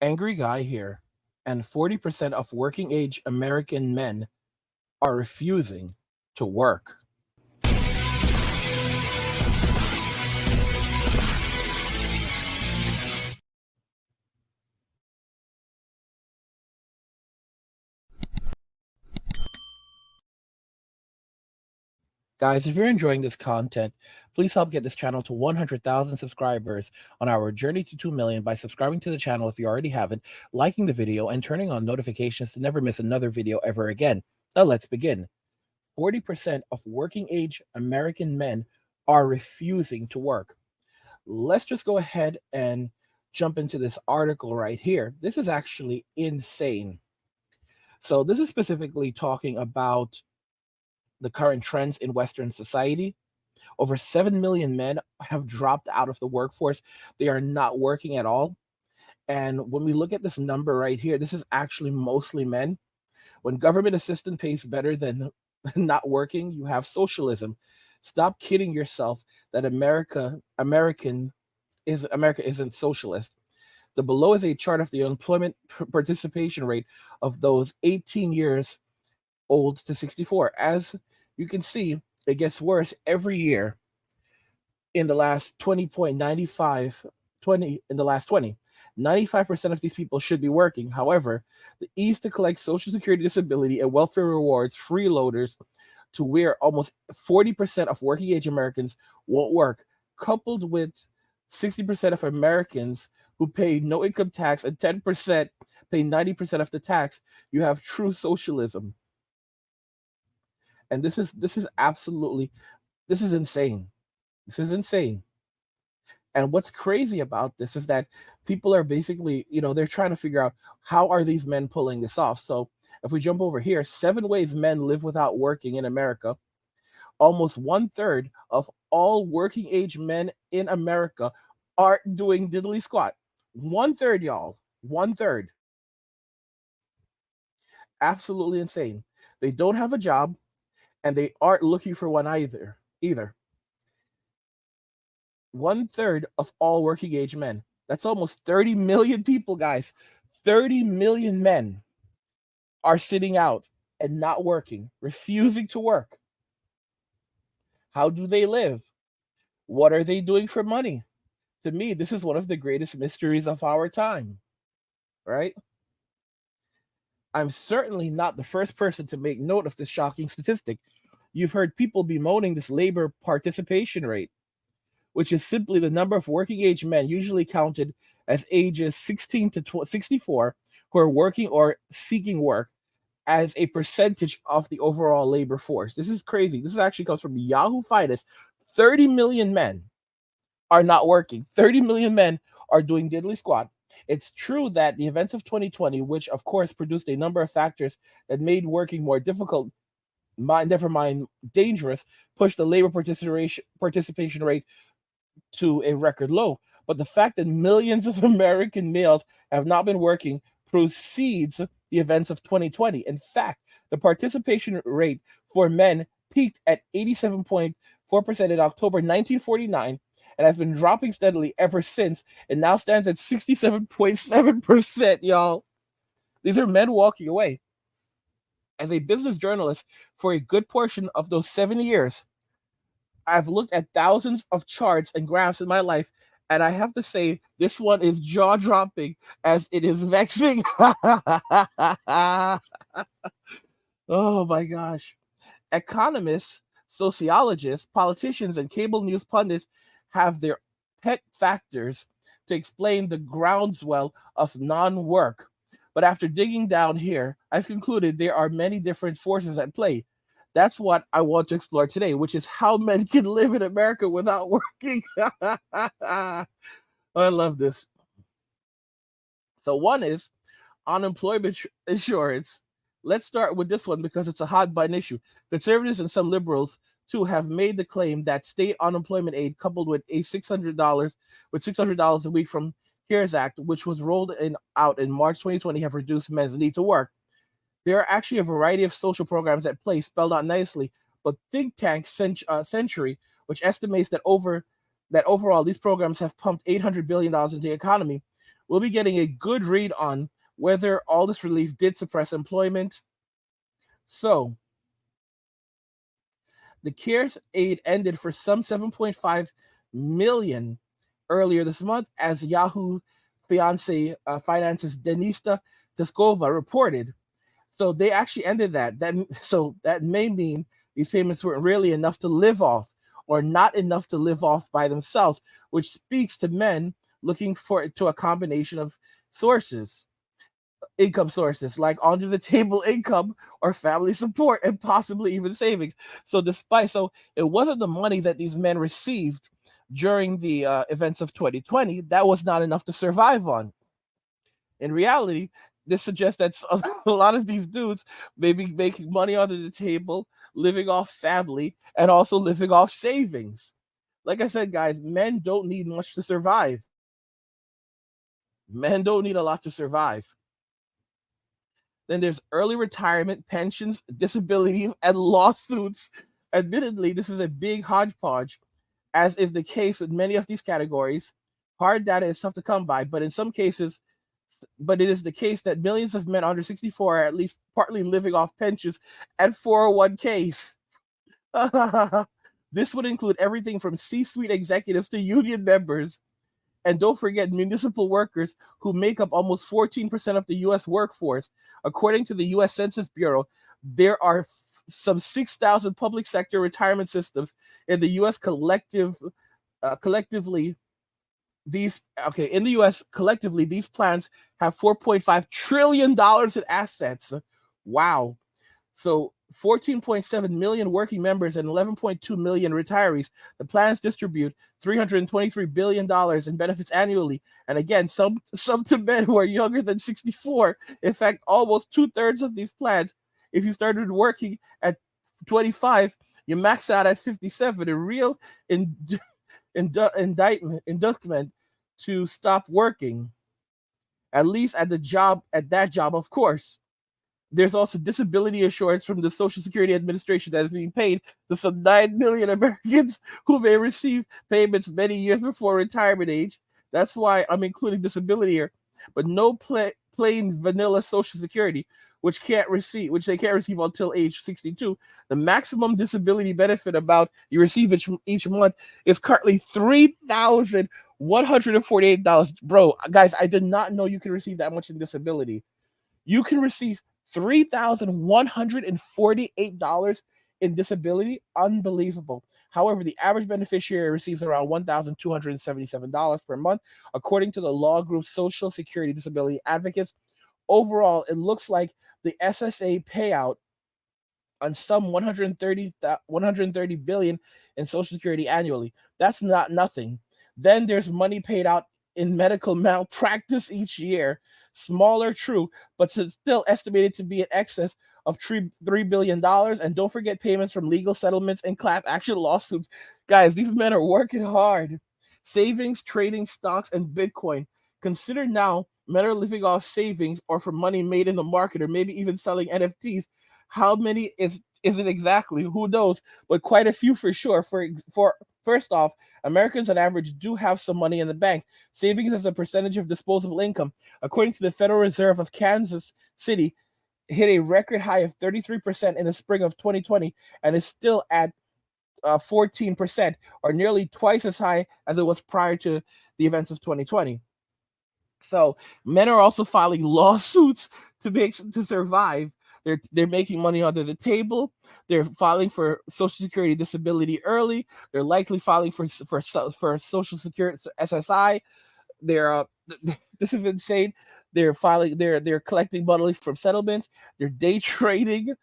Angry guy here, and 40% of working age American men are refusing to work. Guys, if you're enjoying this content, please help get this channel to 100,000 subscribers on our journey to 2 million by subscribing to the channel if you already haven't, liking the video, and turning on notifications to never miss another video ever again. Now let's begin. 40% of working age American men are refusing to work. Let's just go ahead and jump into this article right here. This is actually insane. So, this is specifically talking about the current trends in Western society. Over 7 million men have dropped out of the workforce. They are not working at all. And when we look at this number right here, this is actually mostly men. When government assistance pays better than not working, you have socialism. Stop kidding yourself that America isn't socialist. The below is a chart of the employment participation rate of those 18 years old to 64. As you can see, it gets worse every year in the last 20 in the last 20. 95% of these people should be working. However, the ease to collect Social Security, disability, and welfare rewards, freeloaders, to where almost 40% of working age Americans won't work, coupled with 60% of Americans who pay no income tax and 10% pay 90% of the tax, you have true socialism. And this is insane. This is insane. And what's crazy about this is that people are basically, they're trying to figure out how are these men pulling this off. So if we jump over here, 7 ways men live without working in America. Almost 1/3 of all working age men in America are doing diddly squat. 1/3, y'all. 1/3. Absolutely insane. They don't have a job and they aren't looking for one either. 1/3 of all working age men. That's almost 30 million people, guys. 30 million men are sitting out and not working, refusing to work. How do they live? What are they doing for money? To me, this is one of the greatest mysteries of our time, right? I'm certainly not the first person to make note of this shocking statistic. You've heard people bemoaning this labor participation rate, which is simply the number of working age men, usually counted as ages 16 to 64, who are working or seeking work, as a percentage of the overall labor force. This is crazy. This actually comes from Yahoo Finance. 30 million men are not working. 30 million men are doing diddly squat. It's true that the events of 2020, which of course produced a number of factors that made working more difficult, never mind dangerous, pushed the labor participation rate to a record low. But the fact that millions of American males have not been working precedes the events of 2020. In fact, the participation rate for men peaked at 87.4% in October 1949 and has been dropping steadily ever since, and now stands at 67.7%, y'all. These are men walking away. As a business journalist for a good portion of those 7 years, I've looked at thousands of charts and graphs in my life, and I have to say this one is jaw-dropping as it is vexing. Oh my gosh. Economists, sociologists, politicians, and cable news pundits have their pet factors to explain the groundswell of non-work. But after digging down here, I've concluded there are many different forces at play. That's what I want to explore today, which is how men can live in America without working. I love this. So one is unemployment insurance. Let's start with this one because it's a hot button issue. Conservatives and some liberals too have made the claim that state unemployment aid coupled with $600 a week from CARES Act, which was rolled out in March 2020, have reduced men's need to work. There are actually a variety of social programs at play, spelled out nicely, but think tank Century, which estimates that overall these programs have pumped $800 billion into the economy, we'll be getting a good read on whether all this relief did suppress employment. So, the CARES aid ended for some 7.5 million earlier this month, as Yahoo Finance's Denista Teskova reported. So they actually ended that. So that may mean these payments weren't really enough to live off, or not enough to live off by themselves, which speaks to men looking to a combination of income sources, like under the table income or family support, and possibly even savings. So it wasn't the money that these men received during the events of 2020 that was not enough to survive on. In reality, this suggests that a lot of these dudes may be making money under the table, living off family, and also living off savings. Like I said, guys, men don't need much to survive. Men don't need a lot to survive. Then there's early retirement, pensions, disability, and lawsuits. Admittedly, this is a big hodgepodge, as is the case with many of these categories. Hard data is tough to come by, but it is the case that millions of men under 64 are at least partly living off pensions and 401ks. This would include everything from C-suite executives to union members. And don't forget municipal workers, who make up almost 14% of the U.S. workforce. According to the U.S. Census Bureau, there are some 6,000 public sector retirement systems in the U.S. collectively. In the U.S. collectively, these plans have $4.5 trillion in assets. Wow. So 14.7 million working members and 11.2 million retirees. The plans distribute $323 billion in benefits annually. And again, some to men who are younger than 64. In fact, almost 2/3 of these plans, if you started working at 25, you max out at 57. A real indictment to stop working, at least at that job, of course. There's also disability insurance from the Social Security Administration that is being paid to some 9 million Americans who may receive payments many years before retirement age. That's why I'm including disability here, but no plain vanilla Social Security, which they can't receive until age 62. The maximum disability benefit you receive each month is currently $3,148. Bro, guys, I did not know you can receive that much in disability. You can receive $3,148 in disability. Unbelievable. However, the average beneficiary receives around $1,277 per month, according to the law group Social Security Disability Advocates. Overall, it looks like the SSA payout on some 130 billion in Social Security annually. That's not nothing. Then there's money paid out in medical malpractice each year. Smaller, true, but it's still estimated to be in excess of $3 billion. And don't forget payments from legal settlements and class action lawsuits. Guys, these men are working hard. Savings, trading stocks, and Bitcoin. Consider now men are living off savings or from money made in the market, or maybe even selling NFTs. How many is it exactly? Who knows? But quite a few for sure. For first off, Americans on average do have some money in the bank. Savings as a percentage of disposable income, according to the Federal Reserve of Kansas City, hit a record high of 33% in the spring of 2020 and is still at 14%, or nearly twice as high as it was prior to the events of 2020. So men are also filing lawsuits to survive. They're making money under the table. They're filing for Social Security disability early. They're likely filing for Social Security SSI. This is insane. They're filing. They're collecting money from settlements. They're day trading.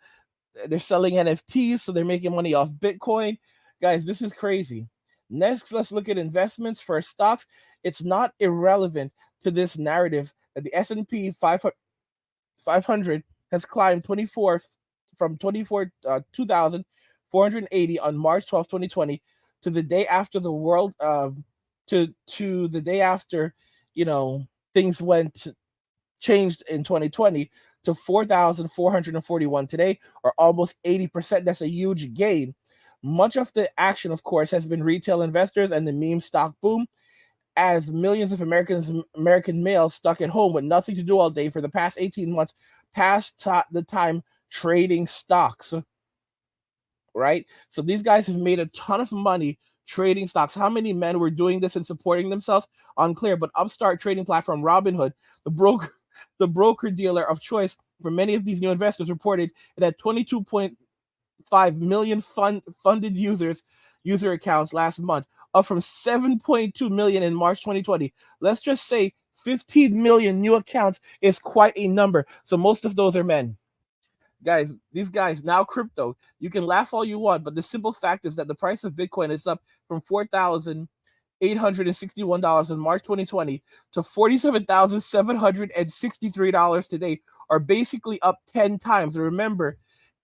They're selling NFTs, so they're making money off Bitcoin. Guys, this is crazy. Next, let's look at investments for stocks. It's not irrelevant to this narrative that the S&P 500 has climbed 2,480 on March 12, 2020, to the day after the world to the day after things changed in 2020 to 4,441 today, or almost 80%. That's a huge gain. Much of the action, of course, has been retail investors and the meme stock boom. as millions of American males stuck at home with nothing to do all day for the past 18 months past the time trading stocks, right? So these guys have made a ton of money trading stocks. How many men were doing this and supporting themselves? Unclear, but upstart trading platform Robinhood, the broker the broker dealer of choice for many of these new investors, reported it had 22.5 million funded user accounts last month, up from 7.2 million in March 2020. Let's just say 15 million new accounts is quite a number. So most of those are men. Guys, these guys now crypto. You can laugh all you want, but the simple fact is that the price of Bitcoin is up from $4,861 in March 2020 to $47,763 today, are basically up 10 times. Remember,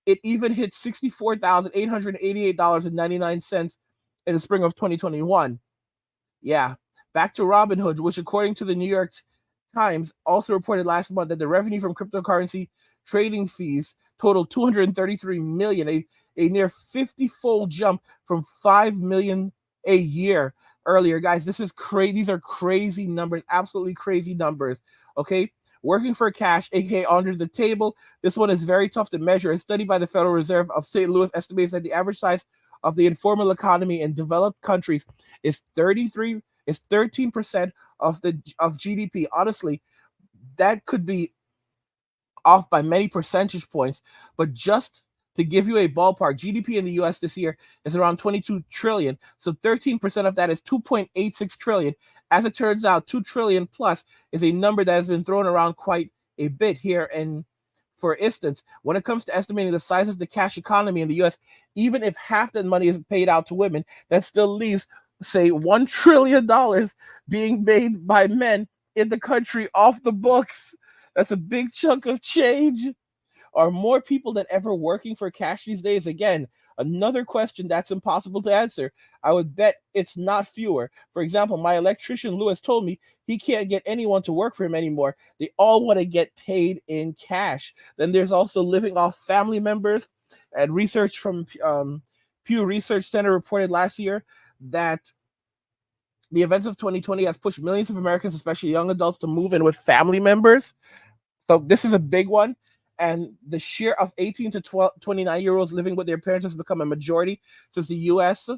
it even hit $64,888.99 in the spring of 2021. Yeah. Back to Robinhood, which according to the New York Times also reported last month that the revenue from cryptocurrency trading fees totaled 233 million, a near 50-fold jump from 5 million a year earlier. Guys, this is crazy. These are crazy numbers, absolutely crazy numbers. Okay. Working for cash, aka under the table. This one is very tough to measure. A study by the Federal Reserve of St. Louis estimates that the average size of the informal economy in developed countries is 13% of GDP. Honestly, that could be off by many percentage points, but just to give you a ballpark, GDP in the US this year is around 22 trillion. So 13% of that is 2.86 trillion. As it turns out, 2 trillion plus is a number that has been thrown around quite a bit here. And for instance, when it comes to estimating the size of the cash economy in the US, even if half that money is paid out to women, that still leaves, say, $1 trillion being made by men in the country off the books. That's a big chunk of change. Are more people than ever working for cash these days? Again, another question that's impossible to answer. I would bet it's not fewer. For example, my electrician Lewis told me he can't get anyone to work for him anymore. They all want to get paid in cash. Then there's also living off family members. And research from Pew Research Center reported last year that the events of 2020 has pushed millions of Americans, especially young adults, to move in with family members. So this is a big one. And the share of 18 to 29-year-olds living with their parents has become a majority since the U.S.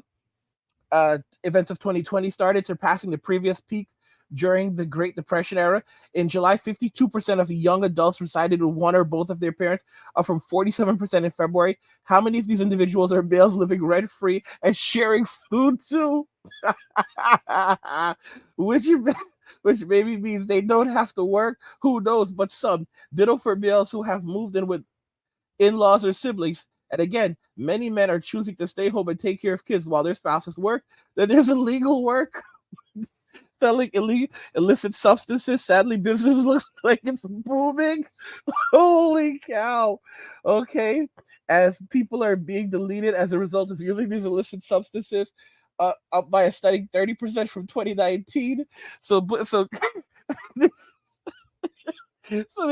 Events of 2020 started, surpassing the previous peak during the Great Depression era. In July, 52% of young adults resided with one or both of their parents, up from 47% in February. How many of these individuals are males living rent-free and sharing food too? which which maybe means they don't have to work. Who knows? But some. Ditto for males who have moved in with in-laws or siblings. And again, many men are choosing to stay home and take care of kids while their spouses work. Then there's illegal work. Selling illicit substances. Sadly, business looks like it's booming. Holy cow. Okay. As people are being deleted as a result of using these illicit substances, up by a stunning 30% from 2019. So so they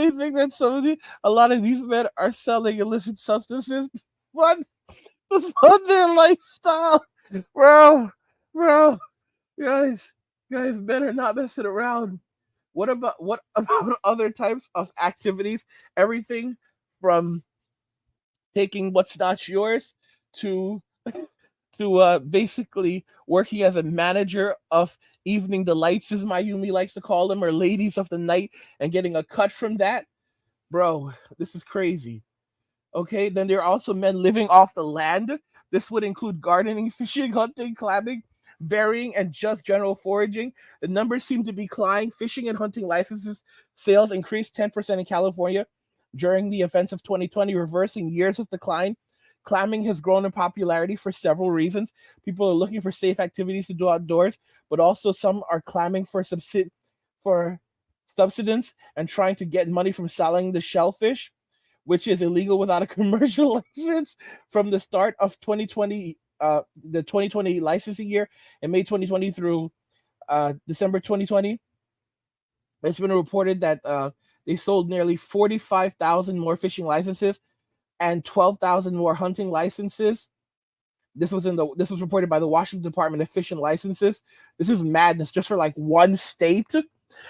think that a lot of these men are selling illicit substances to fund their lifestyle. Bro, bro, guys, men are not messing around. What about other types of activities? Everything from taking what's not yours to basically working as a manager of evening delights, as Mayumi likes to call them, or ladies of the night, and getting a cut from that. Bro, this is crazy. Okay, then there are also men living off the land. This would include gardening, fishing, hunting, clamming, berrying, and just general foraging. The numbers seem to be climbing. Fishing and hunting licenses sales increased 10% in California during the events of 2020, reversing years of decline. Clamming has grown in popularity for several reasons. People are looking for safe activities to do outdoors, but also some are clamming for subsistence and trying to get money from selling the shellfish, which is illegal without a commercial license. From the start of 2020, the 2020 licensing year, in May 2020 through December 2020, it's been reported that they sold nearly 45,000 more fishing licenses and 12,000 more hunting licenses. This was reported by the Washington Department of Fish and Licenses. This is madness just for like one state.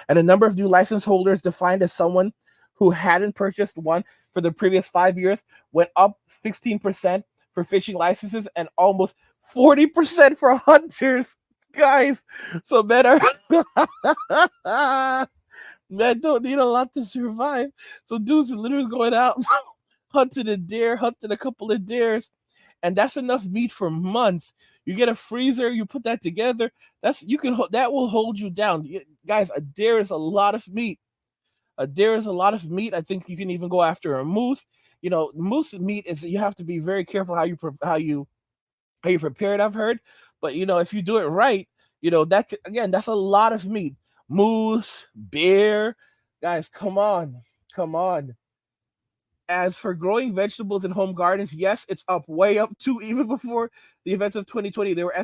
And the number of new license holders defined as someone who hadn't purchased one for the previous 5 years went up 16% for fishing licenses and almost 40% for hunters. Guys, so men are men don't need a lot to survive. So dudes are literally going out hunting a deer, hunting a couple of deers, and that's enough meat for months. You get a freezer, you put that together. That will hold you down, guys. A deer is a lot of meat. A deer is a lot of meat. I think you can even go after a moose. Moose meat is you have to be very careful how you prepare it. I've heard, but if you do it right, that's a lot of meat. Moose, bear, guys, come on, come on. As for growing vegetables in home gardens, yes, it's up, way up too. Even before the events of 2020, there were of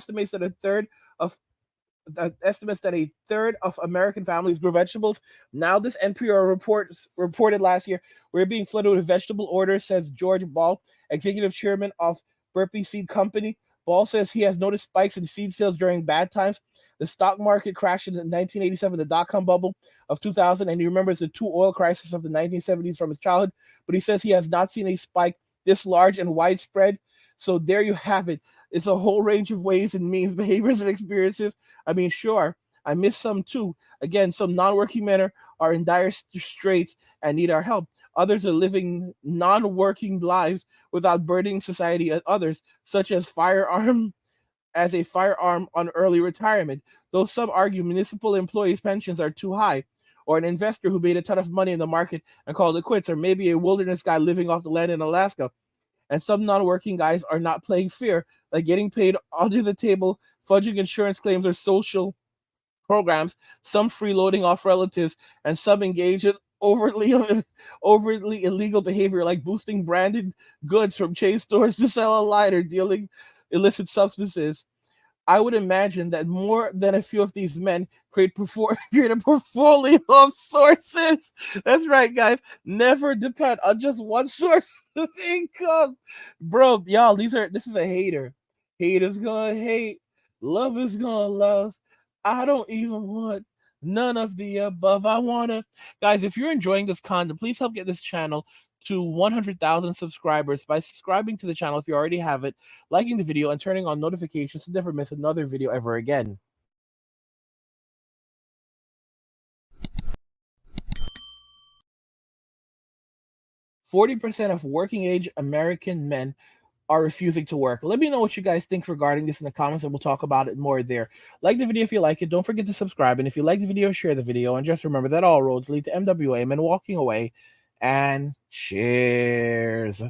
estimates that a third of American families grow vegetables. Now, this NPR report reported last year, we're being flooded with vegetable orders, says George Ball, executive chairman of Burpee Seed Company. Ball says he has noticed spikes in seed sales during bad times. The stock market crashed in 1987, the dot-com bubble of 2000, and he remembers the two oil crises of the 1970s from his childhood, but he says he has not seen a spike this large and widespread. So there you have it. It's a whole range of ways and means, behaviors, and experiences. I mean, sure, I miss some too. Again, some non-working men are in dire straits and need our help. Others are living non-working lives without burdening society and others, such as a firearm on early retirement, though some argue municipal employees' pensions are too high, or an investor who made a ton of money in the market and called it quits, or maybe a wilderness guy living off the land in Alaska. And some non-working guys are not playing fair, like getting paid under the table, fudging insurance claims or social programs, some freeloading off relatives, and some engage in overtly illegal behavior like boosting branded goods from chain stores to sell online or dealing illicit substances. I would imagine that more than a few of these men create a portfolio of sources. That's right, guys. Never depend on just one source of income. Bro, y'all, this is a hater. Haters gonna hate. Love is gonna love. I don't even want none of the above. Guys, if you're enjoying this content, please help get this channel to 100,000 subscribers by subscribing to the channel if you already have it, liking the video, and turning on notifications to never miss another video ever again. %40 of working age American men are refusing to work. Let me know what you guys think regarding this in the comments, and we'll talk about it more there. Like the video if you like it. Don't forget to subscribe. And if you like the video, share the video. And just remember that all roads lead to MWA, men walking away. And cheers.